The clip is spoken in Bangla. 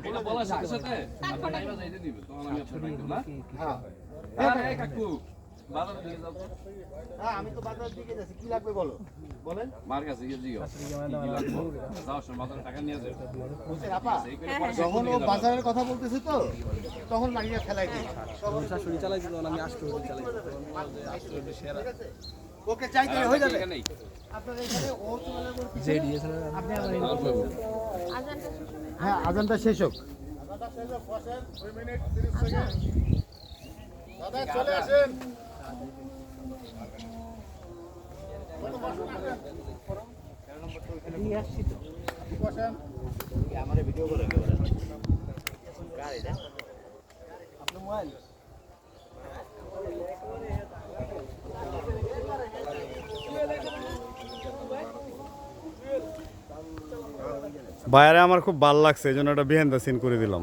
এটা বলার সাথে সাথে আপনি নাইবা যাইতে দিবেন তখন আমি আপনার রাখবো না। হ্যাঁ কাকু বাজারে দিয়ে যাও। হ্যাঁ আমি তো বাজারের দিকে যাচ্ছি, কি লাগবে বলো, বলেন। মার কাছে গিয়ে জিও কি লাগবে যাও সময় বাজারে টাকা নিয়ে যাও। বুঝছেন আপা, যখন ও বাজারের কথা বলতেছে তো তখন লাগিয়ে ফেলাই দিই। শাশুড়ি চালাইছি তখন আমি 8 টাকা চালাইছি, ওকে চাইতে হয়ে যাবে। নেই আপনার এখানে ও চলে বলতে যে দিয়েছে আপনি আমার হ্যাঁ আজানটা শেষ হোক। দাদা চলে আসেন। আমার ভিডিও করে আপনার মোবাইল বাইরে আমার খুব ভালো লাগছে, এই জন্য একটা বিহাইন্ড দ্য সিন করে দিলাম।